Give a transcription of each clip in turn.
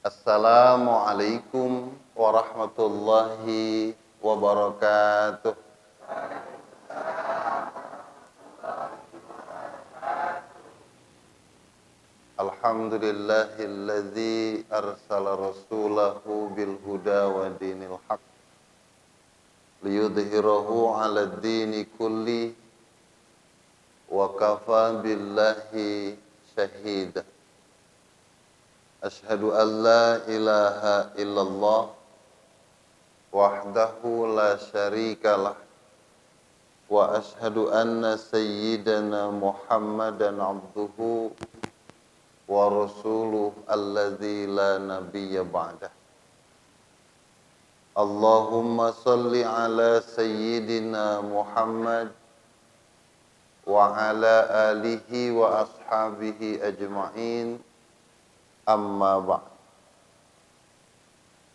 Assalamualaikum warahmatullahi wabarakatuh. Alhamdulillahilladzi arsala rasulahu bil huda wa dinil haq liyudhhirahu 'alad dini kulli wa kafa billahi syahida. Ashhadu an la ilaha illallah wahdahu la syarikalah wa ashhadu anna sayyidana Muhammadan abduhu wa rasuluh alladzi la nabiyya ba'dah. Allahumma salli ala sayyidina Muhammad wa ala alihi wa ashabihi ajma'in. Amma ba'd.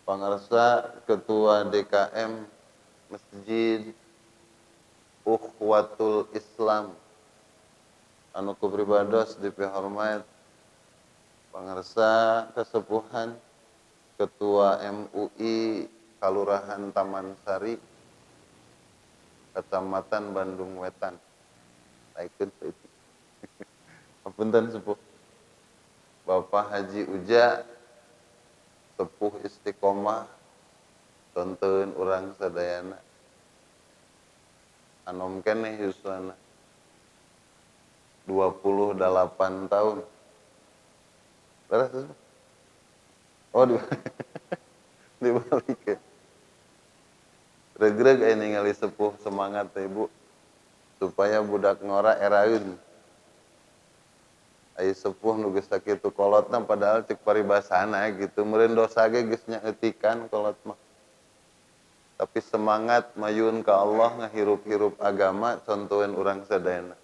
Pangarsa Ketua DKM Masjid Ukhwatul Islam anu kupribados dipihormat pangarsa kasepuhan Ketua MUI Kalurahan Taman Sari Kecamatan Bandung Wetan. Saikeun saeutik. Hapunten sepuh Bapak Haji Uja sepuh istiqomah tonton urang sadayana anom keneh yuswana 28 tahun. Beres itu? Oh dibalik ya. Regreg aya ningali sepuh semangat teh Ibu supaya budak ngora eraeun. Aya sepuh nu geus sakitu kolotna padahal cek paribasana gitu meureun dosa ge geus nyaeutikan kolot mah. Tapi semangat mayun ka Allah ngahirup-hirup agama contoheun urang sadayana.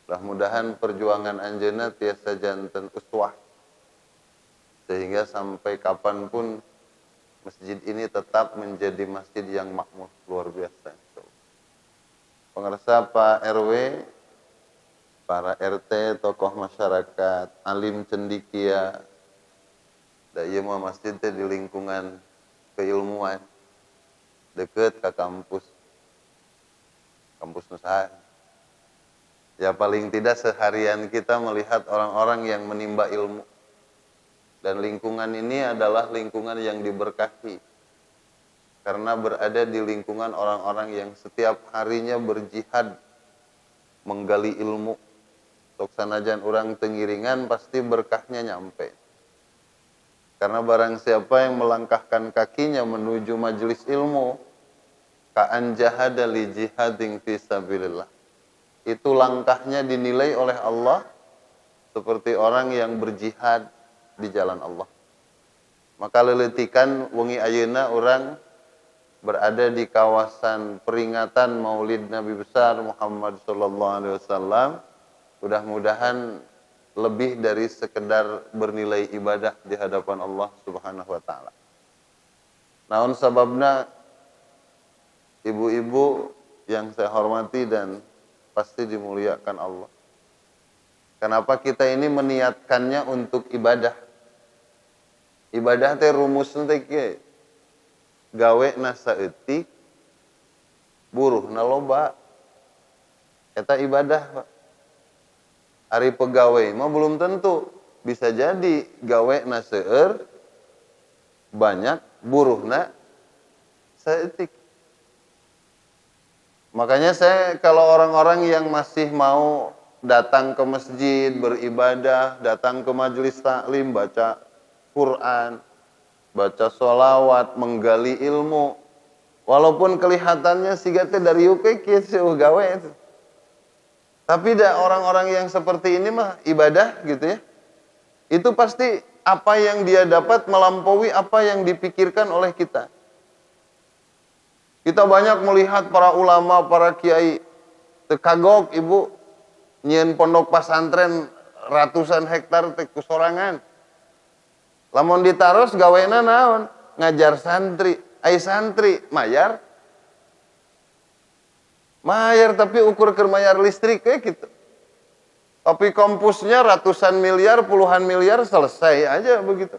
Mudah-mudahan perjuangan anjeunna tiasa janten uswah. Sehingga sampai kapanpun masjid ini tetap menjadi masjid yang makmur luar biasa. Pangarsa Pak RW, para RT, tokoh masyarakat, alim cendikia, da ieu mah masjid teh di lingkungan keilmuan, deket ke kampus Nusa. Ya paling tidak seharian kita melihat orang-orang yang menimba ilmu. Dan lingkungan ini adalah lingkungan yang diberkahi. Karena berada di lingkungan orang-orang yang setiap harinya berjihad menggali ilmu. Sok sanajan urang tengiringan pasti berkahnya nyampe. Karena barang siapa yang melangkahkan kakinya menuju majelis ilmu, ka'an jahada li jihadin fi sabilillah. Itu langkahnya dinilai oleh Allah seperti orang yang berjihad di jalan Allah. Maka leletikan wengi ayeuna urang berada di kawasan peringatan Maulid Nabi besar Muhammad sallallahu alaihi wasallam. Mudah-mudahan lebih dari sekedar bernilai ibadah di hadapan Allah Subhanahu wa taala. Naon sababna ibu-ibu yang saya hormati dan pasti dimuliakan Allah. Kenapa kita ini meniatkannya untuk ibadah? Ibadah teh rumusna teh kieu. Gawena saeutik, buruhna loba. Eta ibadah, Pak. Ari pegawai mah belum tentu. Bisa jadi gawena seueur banyak, buruhna saeutik. Makanya saya kalau orang-orang yang masih mau datang ke masjid, beribadah, datang ke majelis taklim, baca Quran, baca sholawat, menggali ilmu, walaupun kelihatannya siga teh dari yuke kieu gawe itu. Tapi orang-orang yang seperti ini mah ibadah gitu ya. Itu pasti apa yang dia dapat melampaui apa yang dipikirkan oleh kita. Kita banyak melihat para ulama, para kiai tekagok ibu nyieun pondok pesantren ratusan hektar teh kusorangan. Lamun ditaros gawena naon? Ngajar santri. Ai santri mayar tapi ukur keur mayar listrik kayak gitu. Tapi kampusnya ratusan miliar, puluhan miliar selesai aja begitu.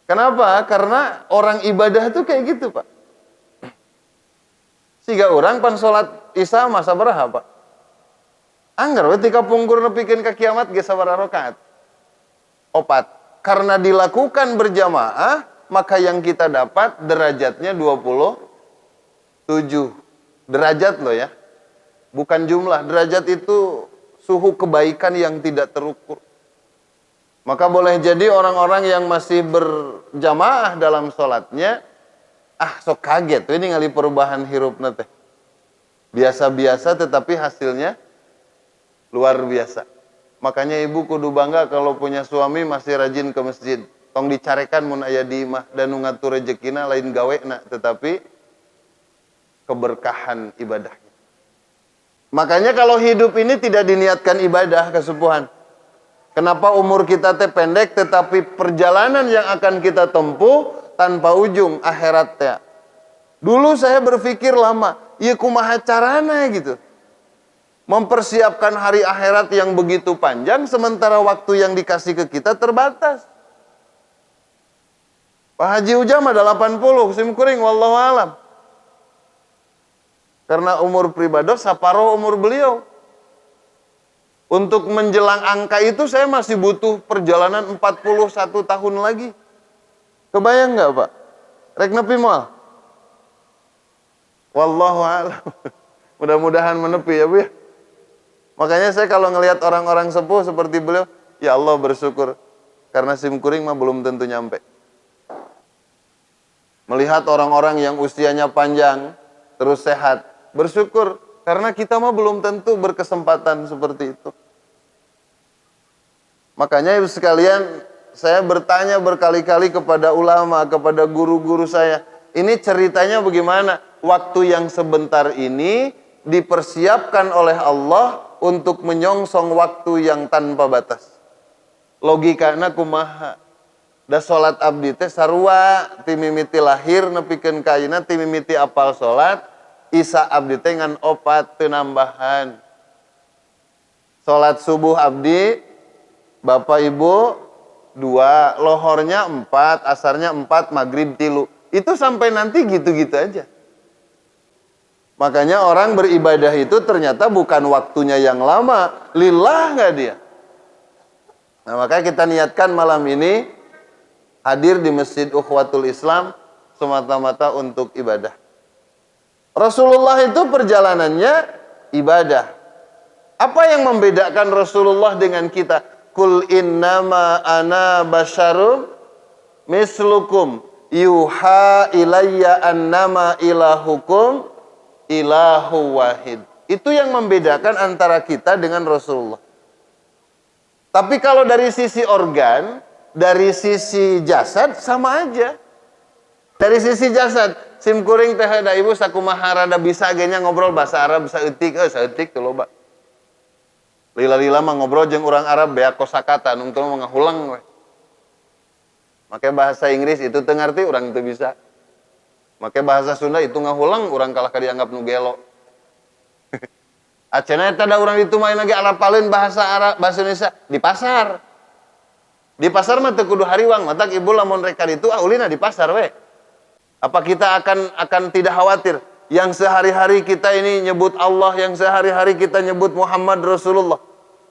Kenapa? Karena orang ibadah itu kayak gitu, Pak. Siga orang pan sholat isya masa beraha, Pak? Anggar ketika pungkur nepikeun ka kiamat ge sabaraha rakaat? 4. Karena dilakukan berjamaah, maka yang kita dapat derajatnya 27. Derajat loh ya. Bukan jumlah. Derajat itu suhu kebaikan yang tidak terukur. Maka boleh jadi orang-orang yang masih berjamaah dalam sholatnya, sok kaget, ini ngali perubahan hirupna teh. Biasa-biasa tetapi hasilnya luar biasa. Makanya ibu kudu bangga kalau punya suami masih rajin ke masjid. Tong dicarekan mun aya di imah dan nu ngatur rezekina lain gawena, tetapi keberkahan ibadahnya. Makanya kalau hidup ini tidak diniatkan ibadah kesepuhan. Kenapa umur kita teh pendek tetapi perjalanan yang akan kita tempuh tanpa ujung akhiratnya. Dulu saya berpikir lama, ya kumaha carana gitu. Mempersiapkan hari akhirat yang begitu panjang sementara waktu yang dikasih ke kita terbatas. Pak Haji Ujam ada 80, simkuring wallahu alam. Karena umur pribadi saparoh umur beliau. Untuk menjelang angka itu saya masih butuh perjalanan 41 tahun lagi. Kebayang nggak Pak? Rek nepi moal? Wallahu a'lam. Mudah-mudahan menepi ya Bu ya. Makanya saya kalau ngelihat orang-orang sepuh seperti beliau, ya Allah bersyukur. Karena simkuring mah belum tentu nyampe. Melihat orang-orang yang usianya panjang, terus sehat, bersyukur. Karena kita mah belum tentu berkesempatan seperti itu. Makanya ibu sekalian, saya bertanya berkali-kali kepada ulama, kepada guru-guru saya. Ini ceritanya bagaimana? Waktu yang sebentar ini dipersiapkan oleh Allah untuk menyongsong waktu yang tanpa batas. Logikana kumaha? Da salat abdi teh sarua ti mimiti lahir nepikeun ka ayeuna ti mimiti apal salat, isya abdi teh ngan 4 teu nambahan. Salat subuh abdi Bapak Ibu 2, lohornya 4, asarnya 4, maghrib 3. Itu sampai nanti gitu-gitu aja. Makanya orang beribadah itu ternyata bukan waktunya yang lama. Lillah nggak dia? Nah makanya kita niatkan malam ini hadir di Masjid Ukhwatul Islam semata-mata untuk ibadah. Rasulullah itu perjalanannya ibadah. Apa yang membedakan Rasulullah dengan kita? Kul innama ana basyarum mislukum yuha ilayya annama ilahukum ilahu wahid. Itu yang membedakan antara kita dengan Rasulullah. Tapi kalau dari sisi organ, dari sisi jasad sama aja. Dari sisi jasad, simkuring teh da ibu sakumaha rada bisa genya ngobrol bahasa Arab saeutik, saeutik teu loba. Lila-lila mah ngobrol jeung urang Arab beak kosakata nungtung mah ngahulang we. Make bahasa Inggris itu teu ngarti urang teu bisa. Make bahasa Sunda itu ngahulang urang kalah ka dianggap nu gelo. Acenna eta da urang ditu main lagi alapaleun bahasa Arab bahasa Indonesia di pasar. Di pasar mah teu kudu hariwang, matak ibu lamun rek ka ditu ulina di pasar we. Apa kita akan tidak khawatir? Yang sehari-hari kita ini nyebut Allah, yang sehari-hari kita nyebut Muhammad Rasulullah.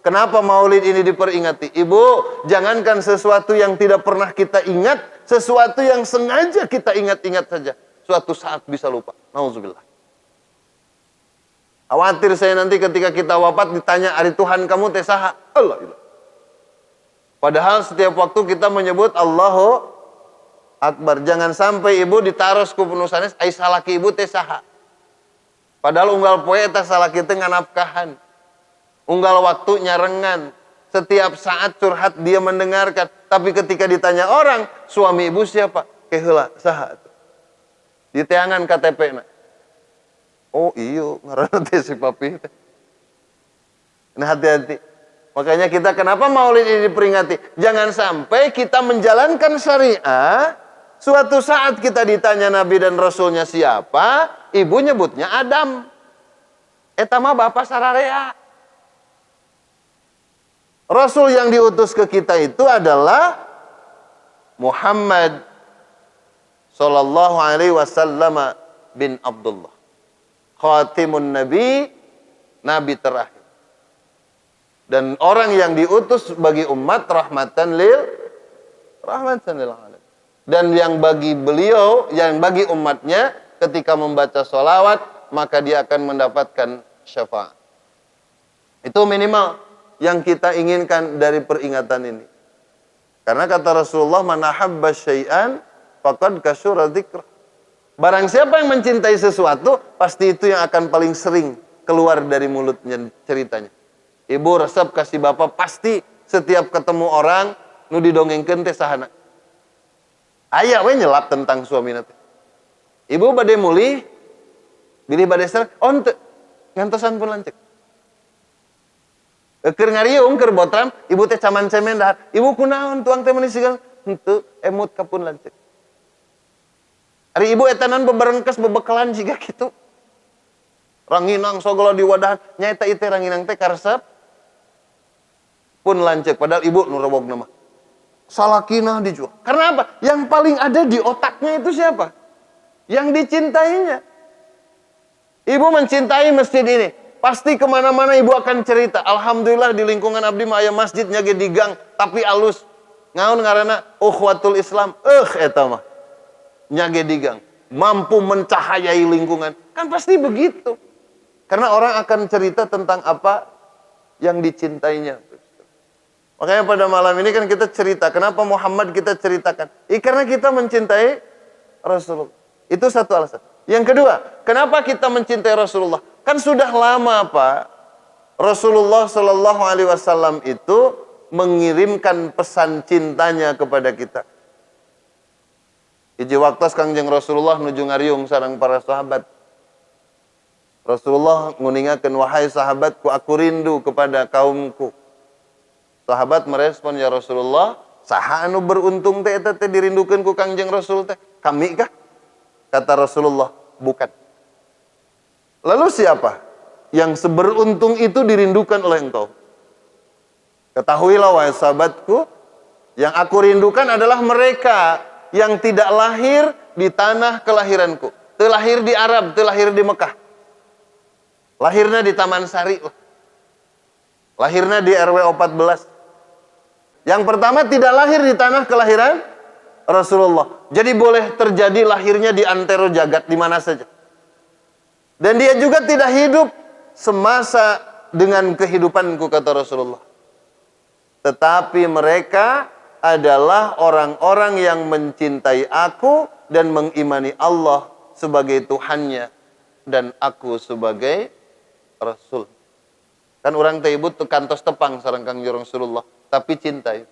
Kenapa maulid ini diperingati? Ibu, jangankan sesuatu yang tidak pernah kita ingat, sesuatu yang sengaja kita ingat-ingat saja. Suatu saat bisa lupa. Nauzubillah. Khawatir saya nanti ketika kita wafat ditanya, "Ari Tuhan kamu teh saha?" Allah. Padahal setiap waktu kita menyebut Allahu Akbar. Jangan sampai ibu ditaros ku penusanes, "Ai salaki ibu teh saha?" Padahal unggal poe eta salaki teh nganapkahan. Unggal waktu nyarengan. Setiap saat curhat dia mendengarkan. Tapi ketika ditanya orang, suami ibu siapa? Keheula saha? Di teangan KTP-na. Oh iyo, ngaranna teh si papi. Nah hati-hati. Makanya kita kenapa maulid ini diperingati? Jangan sampai kita menjalankan syariah, suatu saat kita ditanya Nabi dan Rasulnya siapa, ibu nyebutnya Adam. Eta mah bapak sararea. Rasul yang diutus ke kita itu adalah Muhammad sallallahu alaihi wasallam bin Abdullah. Khatimun Nabi, Nabi terakhir. Dan orang yang diutus bagi umat rahmatan lil alamin. Dan yang bagi beliau, yang bagi umatnya ketika membaca sholawat, maka dia akan mendapatkan syafaat. Itu minimal yang kita inginkan dari peringatan ini. Karena kata Rasulullah, man ahabba syai'an faqad kasyura dzikrah. Barang siapa yang mencintai sesuatu, pasti itu yang akan paling sering keluar dari mulutnya ceritanya. Ibu resep kasih bapak, pasti setiap ketemu orang nu didongengkeun teh sahana. Aya we nyelap tentang suamina teh. Ibu bade mulih, bilih bade ser, oh henteu, ngantosan pun lanceuk. Keur ngariung keur botram, ibu teh caman cemen dahar. Ibu kunaon tuang teh meuni sigal? Henteu, emut kapun lanceuk. Ari ibu etanan beberengkes bebekalan jiga kitu. Ranginang sogolo di wadahan, nyaeta ieu teh ranginang teh karesep pun lanceuk, padahal ibu nu robogna mah. Salakinah dijual. Karena apa? Yang paling ada di otaknya itu siapa? Yang dicintainya. Ibu mencintai masjid ini. Pasti kemana-mana ibu akan cerita. Alhamdulillah di lingkungan abdi mah aya masjid nya ge di gang, tapi alus. Ngaon ngaranna? Ukhuwatul Islam. Eta mah. Nya ge di gang. Mampu mencahayai lingkungan. Kan pasti begitu. Karena orang akan cerita tentang apa yang dicintainya. Makanya pada malam ini kan kita cerita. Kenapa Muhammad kita ceritakan? Karena kita mencintai Rasulullah. Itu satu alasan. Yang kedua, kenapa kita mencintai Rasulullah? Kan sudah lama Pak, Rasulullah Shallallahu Alaihi Wasallam itu mengirimkan pesan cintanya kepada kita. Iji waktu Kangjeng Rasulullah nuju ngariung sareng para sahabat. Rasulullah nguningakeun, wahai sahabatku, aku rindu kepada kaumku. Sahabat merespon, ya Rasulullah, saha anu beruntung teh eta teh dirindukeun ku Kangjeng Rasul teh? Kami kah? Kata Rasulullah, bukan. Lalu siapa yang seberuntung itu dirindukan oleh engkau? Ketahuilah wahai sahabatku, yang aku rindukan adalah mereka yang tidak lahir di tanah kelahiranku. Teu lahir di Arab, teu lahir di Mekah. Lahirnya di Taman Sari. Lahirnya di RW 14. Yang pertama tidak lahir di tanah kelahiran Rasulullah. Jadi boleh terjadi lahirnya di antero jagat di mana saja. Dan dia juga tidak hidup semasa dengan kehidupanku, kata Rasulullah. Tetapi mereka adalah orang-orang yang mencintai aku dan mengimani Allah sebagai Tuhannya dan aku sebagai Rasul. Kan orang teh ibu teu kantos tepang sareng Kangjeng Rasulullah, tapi cintai.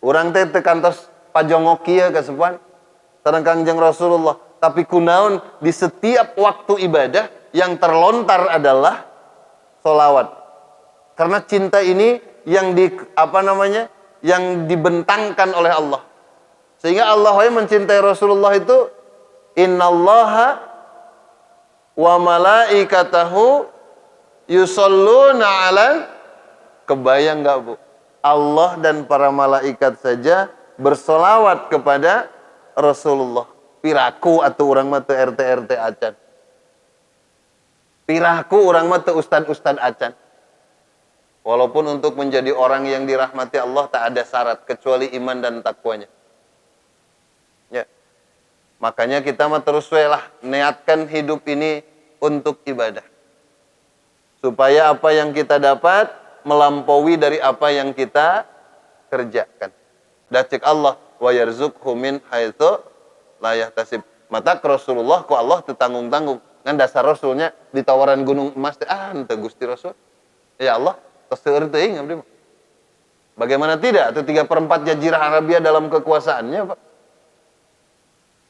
Orang teh teu kantos pajongok kieu kasepuan sareng Kangjeng Rasulullah, tapi kunaon di setiap waktu ibadah yang terlontar adalah sholawat. Karena cinta ini yang yang dibentangkan oleh Allah. Sehingga Allah mencintai Rasulullah itu, innallaha wa malaikatahu yusholluna ala, kebayang gak Bu? Allah dan para malaikat saja bersolawat kepada Rasulullah. Piraku atau orang mah teu RT acan. Piraku orang mah teu ustad acan. Walaupun untuk menjadi orang yang dirahmati Allah tak ada syarat kecuali iman dan takwanya. Ya. Makanya kita mah terus lah niatkan hidup ini untuk ibadah. Supaya apa yang kita dapat melampaui dari apa yang kita kerjakan. Dacek Allah wa yarzuqhu min haitsu la yahtasib. Mata Rasulullah ku Allah teu tanggung-tanggung. Ngan dasar Rasulnya ditawaran gunung emas teh henteu Gusti Rasul. Ya Allah, tos teu teuing abdi mah. Bagaimana tidak? Atau 3/4 jazirah Arabia dalam kekuasaannya, Pak.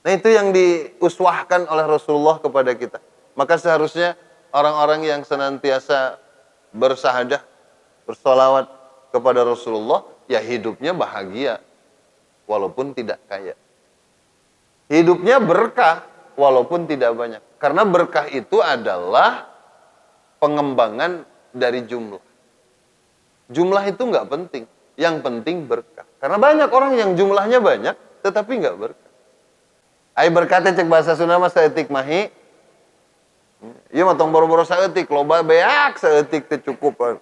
Nah, itu yang diuswahkan oleh Rasulullah kepada kita. Maka seharusnya orang-orang yang senantiasa bersahadah, bersolawat kepada Rasulullah, ya hidupnya bahagia, walaupun tidak kaya. Hidupnya berkah, walaupun tidak banyak. Karena berkah itu adalah pengembangan dari jumlah. Jumlah itu nggak penting, yang penting berkah. Karena banyak orang yang jumlahnya banyak, tetapi nggak berkah. Ai berkatnya cek bahasa Sunda mah saeutik mahi. Ieu mah tong boro-boro saeutik, loba beak saeutik teh cukup.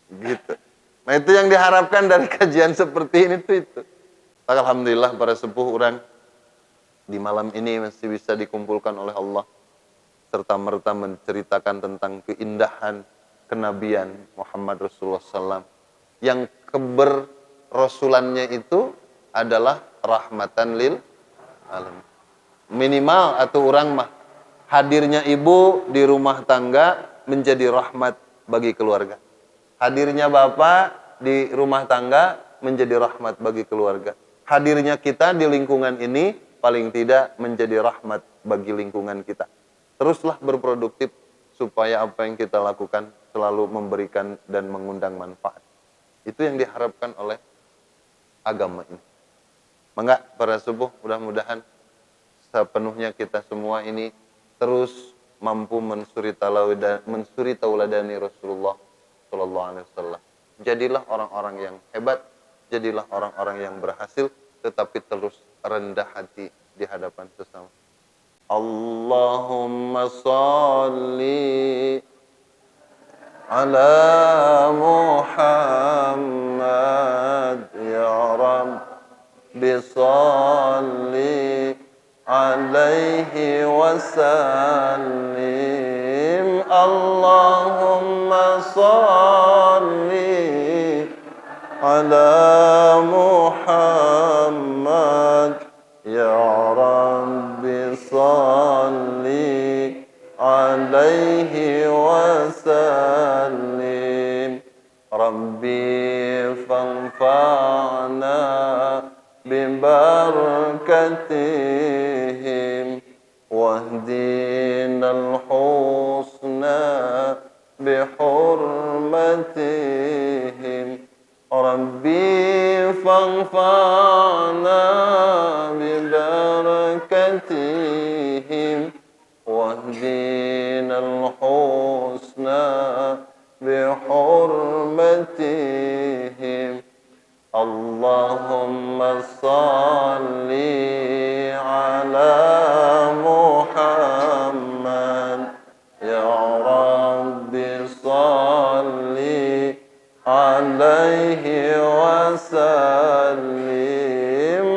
Gitu. Nah itu yang diharapkan dari kajian seperti ini tuh itu. Alhamdulillah para sepuh orang di malam ini masih bisa dikumpulkan oleh Allah serta merta menceritakan tentang keindahan kenabian Muhammad Rasulullah SAW yang keberrasulannya itu adalah rahmatan lil alamin. Minimal atau orang mah hadirnya ibu di rumah tangga menjadi rahmat bagi keluarga. Hadirnya bapak di rumah tangga menjadi rahmat bagi keluarga. Hadirnya kita di lingkungan ini paling tidak menjadi rahmat bagi lingkungan kita. Teruslah berproduktif supaya apa yang kita lakukan selalu memberikan dan mengundang manfaat. Itu yang diharapkan oleh agama ini. Maka para subuh, mudah-mudahan sepenuhnya kita semua ini terus mampu mensuri tauladani Rasulullah Sallallahu Alaihi Wasallam. Jadilah orang-orang yang hebat, jadilah orang-orang yang berhasil, tetapi terus rendah hati di hadapan sesama. Allahumma salli ala Muhammad ya Rabbi salli alaihi wasallim. Allahumma salli ala Muhammad ya Rabbi salli alaihi wasallim. Rabbi fanfa'na bibarakatihim wahdina al-husna bihurmatihim. Rabbi fanfa'na bibarakatihim wahdina al-husna bihurmatihim. Allahumma salli ala Muhammad ya Rabbi salli alaihi wasallim.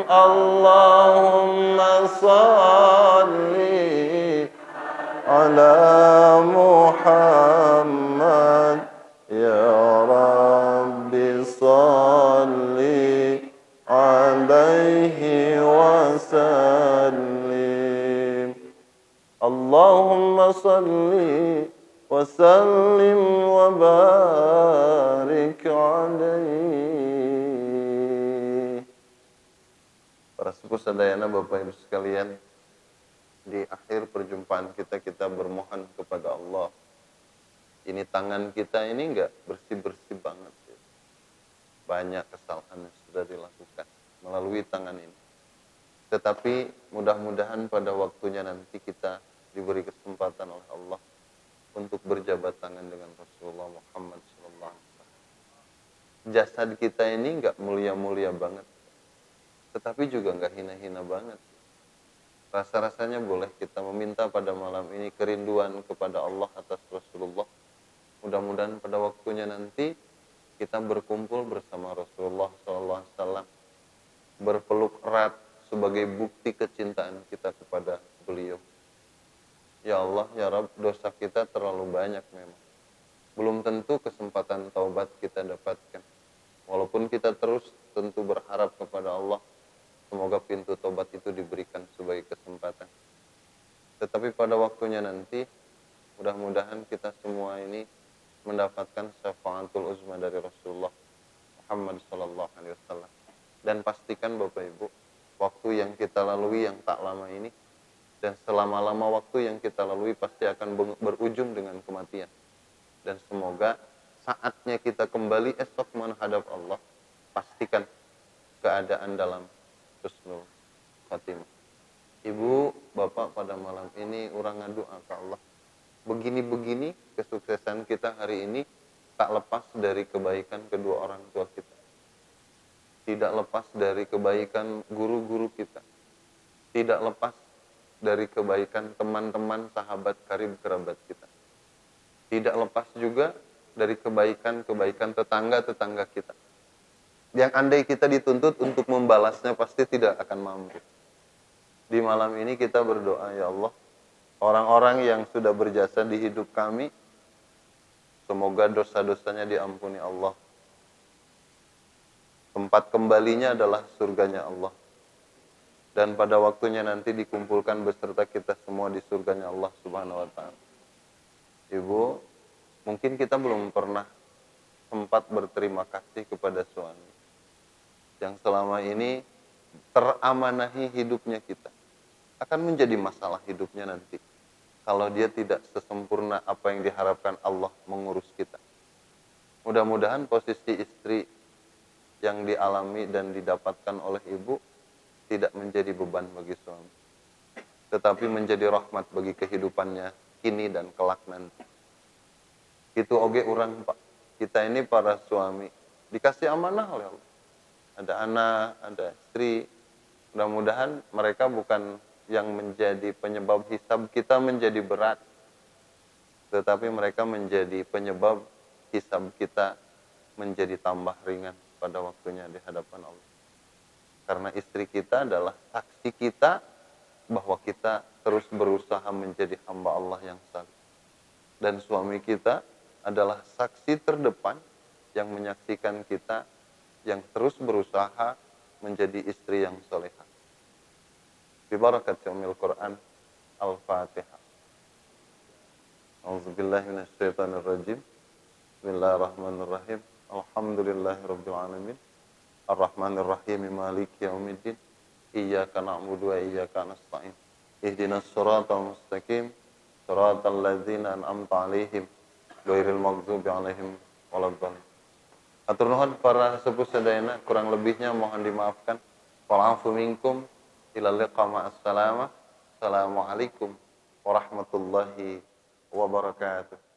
Allahumma salli ala Muhammad ya Rabbi salli alaihi wasallim. Allahumma salli wa sallim wa barik alaihi. Para sepuh sadayana Bapak Ibu sekalian, di akhir perjumpaan kita bermohon kepada Allah. Ini tangan kita ini enggak bersih-bersih banget. Banyak kesalahan yang sudah dilakukan melalui tangan ini. Tetapi mudah-mudahan pada waktunya nanti kita diberi kesempatan oleh Allah untuk berjabat tangan dengan Rasulullah Muhammad SAW. Jasad kita ini enggak mulia-mulia banget, tetapi juga enggak hina-hina banget. Rasa-rasanya boleh kita meminta pada malam ini kerinduan kepada Allah atas Rasulullah. Mudah-mudahan pada waktunya nanti kita berkumpul bersama Rasulullah SAW, berpeluk erat sebagai bukti kecintaan kita kepada beliau. Ya Allah, ya Rabb, dosa kita terlalu banyak memang. Belum tentu kesempatan taubat kita dapatkan. Walaupun kita terus tentu berharap kepada Allah, semoga pintu taubat itu diberikan sebagai kesempatan. Tetapi pada waktunya nanti, mudah-mudahan kita semua ini mendapatkan syafaatul uzma dari Rasulullah Muhammad sallallahu alaihi wasallam. Dan pastikan Bapak Ibu, waktu yang kita lalui yang tak lama ini dan selama-lama waktu yang kita lalui pasti akan berujung dengan kematian. Dan semoga saatnya kita kembali esok menghadap Allah, pastikan keadaan dalam husnul khatimah. Ibu, Bapak, pada malam ini urang ngadoa ke Allah. Begini-begini kesuksesan kita hari ini tak lepas dari kebaikan kedua orang tua kita. tidak lepas dari kebaikan guru-guru kita, tidak lepas dari kebaikan teman-teman, sahabat, karib, kerabat kita. Tidak lepas juga dari kebaikan-kebaikan tetangga-tetangga kita. Yang andai kita dituntut untuk membalasnya pasti tidak akan mampu. Di malam ini kita berdoa, ya Allah, orang-orang yang sudah berjasa di hidup kami, semoga dosa-dosanya diampuni Allah. Tempat kembalinya adalah surganya Allah. Dan pada waktunya nanti dikumpulkan beserta kita semua di surganya Allah Subhanahu wa ta'ala. Ibu, mungkin kita belum pernah sempat berterima kasih kepada suami yang selama ini teramanahi hidupnya kita. Akan menjadi masalah hidupnya nanti kalau dia tidak sesempurna apa yang diharapkan Allah mengurus kita. Mudah-mudahan posisi istri yang dialami dan didapatkan oleh ibu tidak menjadi beban bagi suami, tetapi menjadi rahmat bagi kehidupannya kini dan kelak nanti. Itu oge orang, Pak. Kita ini para suami dikasih amanah oleh Allah. Ada anak, ada istri. Mudah-mudahan mereka bukan yang menjadi penyebab hisab kita menjadi berat, tetapi mereka menjadi penyebab hisab kita menjadi tambah ringan pada waktunya di hadapan Allah. Karena istri kita adalah saksi kita bahwa kita terus berusaha menjadi hamba Allah yang saleh. Dan suami kita adalah saksi terdepan yang menyaksikan kita yang terus berusaha menjadi istri yang solehah. Bi barakati umil Quran, Al-Fatihah. A'udzubillahi minasyaitonir rajim. Bismillahirrahmanirrahim. Alhamdulillahirabbil alamin. Ar-Rahmanir Rahim, Maliki Yaumiddin. Iyyaka na'budu wa iyyaka nasta'in. Ihdinas siratal mustaqim, siratal ladzina an'amta 'alaihim, ghairil maghdubi alaihim waladdallin. Atur nuhun para sepuh sadayana, kurang lebihnya mohon dimaafkan. Wa'afu minkum, ila liqa ma'as salamah. Assalamualaikum warahmatullahi wabarakatuh.